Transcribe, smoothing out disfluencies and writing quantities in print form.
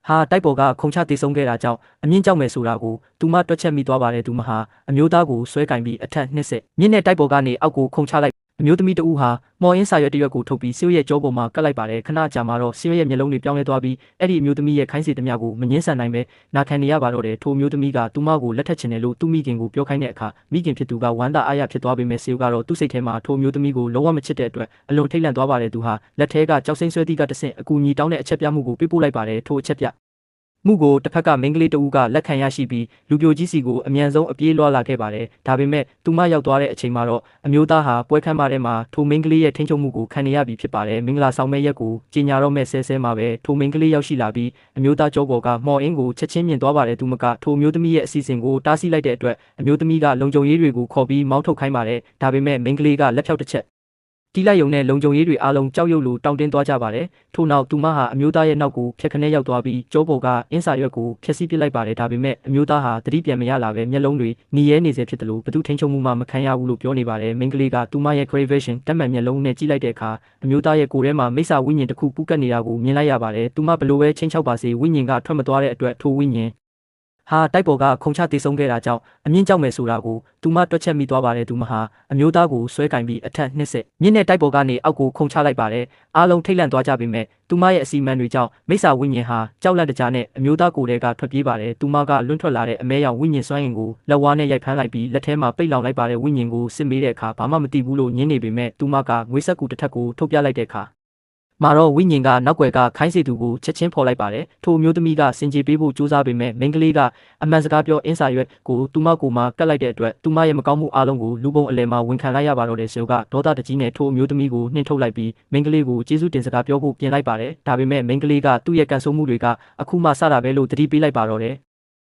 ဟာတိုက်ပေါ်ကခုံချတည်ဆုံးခဲ့တာကြောင့်အမြင့်ကြောက်မယ်ဆိုတာကိုသူမတွက်ချက်မိသွားပါတယ်သူမဟာအမျိုးသားကိုဆွဲကင်ပြီးအထက်နှစ်ဆက်မြင့်တဲ့တိုက်ပေါ်ကနေအောက်ကိုခုံချလိုက်အမျိုးသမီးတဦးဟာမော်အင်းစာရွက်တစ်ရွက်ကိုထုတ်ပြီးဆေးရဲ့ကြောပေါ်မှာကတ်လိုက်ပါတယ်ခဏကြာမှတော့ဆေးရဲ့မျက်လုံးတွေပြောင်းလဲသွားပြီးအဲ့ဒီအမျိုးသမီးရဲ့ခိုင်းစေသမျှကိုမငင်းဆန်နိုင်ပဲနာခံနေရပါတော့တယ်ထိုမျိုးသမီးကသူမကိုလက်ထပ်ချင်တယ်လို့သူ့မိခင်ကိုပြောခိုင်းတဲ့အခါမိခင်ဖြစ်သူကဝမ်းသာအားရဖြစ်သွားပေမဲ့ဆေးကတော့သူ့စိတ်ထဲမှာထိုမျိုးသမီးကိုလုံးဝမချစ်တဲ့အတွက်အလွန်ထိတ်လန့်သွားပါတယ်သူဟာလက်ထဲကကြောက်စိမ့်ဆွဲသည့်ကတဆင့်အကူအညီတောင်းတဲ့အချက်ပြမှုကိုပေးပို့လိုက်ပါတယ်ထိုအချက်ပြမှုကိုတစ်ဖက်ကမိန်းကလေးတဦးကလက်ခံရရှိပြီးလူပြိုကြီးစီကိုအမြန်ဆုံးအပြေးလွှာလာခဲ့ပါတယ်ဒါပေမဲ့သူမရောက်သွားတဲ့အချိန်မှာတော့အမျိုးသားဟာပွဲခန်းမထဲမှာထိုမိန်းကလေးရဲ့ထိန်းချုပ်မှုကိုခံနေရပြီဖြစ်ပါတယ်မင်္ဂလာဆောင်မဲ့ရက်ကိုကြီးညာတော့မဲ့ဆဲမှာပဲထိုမိန်းကလေးရောက်ရှိလာပြီးအမျိုးသားကြောပေါ်ကမော်အင်းကိုချက်ချင်းမြင်သွားပါတယ်သူမကထိုမျိုးသမီးရဲ့အစီအစဉ်ကိုတားဆီးလိုက်တဲ့အတွက်အမျိုးသမီးကလုံခြုံရေးတွေကိုခေါ်ပြီးမောင်းထုတ်ခိုင်းပါတယ်ဒါပေမဲ့မိန်းကလေးကလက်ဖြောက်တစ်ချက်တီးလိုက်ရုံနဲ့လုံခြုံရေးတွေအားလုံးကြောက်ရွံ့လို့တောင်းတင်းသွားကြပါတယ်ထို့နောက်သူမဟာအမျိုးသားရဲ့နောက်ကိုဖျက်ခနဲရောက်သွားပြီးကြောပေါ်ကအင်းစာရွက်ကိုဖျက်ဆီးပစ်လိုက်ပါတယ်ဒါပေမဲ့အမျိုးသားဟာသတိပြန်မရလာပဲမျက်လုံးတွေหนีရဲနေစေဖြစ်တယ်လို့ဘသူထိန်ချုံမှုမှမခံရဘူးလို့ပြောနေပါတယ်မိန်းကလေးကသူမရဲ့ cravation တက်မှန်မျက်လုံးနဲ့ကြည့်လိုက်တဲ့အခါအမျိုးသားရဲ့ကိုယ်ထဲမှာမိစ္ဆာဝိညာဉ်တစ်ခုပူးကပ်နေတာကိုမြင်လိုက်ရပါတယ်သူမဘလို့ပဲချင်းချောက်ပါစေဝိညာဉ်ကထွက်မသွားတဲ့အတွက်ထိုဝိညာဉ်ဟာတိုက်ပေါ်ကခုံချတည်ဆုံးခဲ့တာကြောင့်အမြင့်ကြောက်မယ်ဆိုတာကိုသူမတွက်ချက်မိသွားပါတယ်သူမဟာအမျိုးသားကိုဆွဲကင်ပြီးအထက်နှစ်ဆက်မြင့်တဲ့တိုက်ပေါ်ကနေအောက်ကိုခုံချလိုက်ပါတယ်အားလုံးထိတ်လန့်သွားကြပေမဲ့သူမရဲ့အစီအမံတွေကြောင့်မိစ္ဆာဝိညာဉ်ဟာကြောက်လန့်တကြားနဲ့အမျိုးသားကိုယ်ထဲကထွက်ပြေးပါတယ်သူမကလွန့်ထွက်လာတဲ့အမဲရောင်ဝိညာဉ်စွမ်းအင်ကိုလက်ဝါးနဲ့ရိုက်ဖမ်းလိုက်ပြီးလက်ထဲမှာပိတ်လောင်လိုက်ပါတယ်ဝိညာဉ်ကိုစစ်မေးတဲ့အခါဘာမှမသိဘူးလို့ညင်းနေပေမဲ့သူမကငွေဆက်ကူတစ်ထပ်ကိုထုတ်ပြလိုက်တဲ့အခါမှာတော့ဝိညာဉ်ကနောက်ွယ်ကခိုင်းစေသူကိုချက်ချင်းဖော်လိုက်ပါတယ်ထိုမျိုးသမီးကစင်ကြေပေးဖို့ကြိုးစားပေမဲ့မိန်းကလေးကအမှန်စကားပြောအင်းစာရွက်ကိုသူမကိုမှကတ်လိုက်တဲ့အတွက်သူမရဲ့မကောင်းမှုအားလုံးကိုလူပုံအလယ်မှာဝန်ခံလိုက်ရပါတော့တယ်ဆိုကဒေါသတကြီးနဲ့ထိုမျိုးသမီးကိုနှင်ထုတ်လိုက်ပြီးမိန်းကလေးကိုကျေးဇူးတင်စကားပြောဖို့ပြင်လိုက်ပါတယ်ဒါပေမဲ့မိန်းကလေးကသူ့ရဲ့ကန်ဆိုးမှုတွေကအခုမှစတာပဲလို့သတိပေးလိုက်ပါတော့တယ်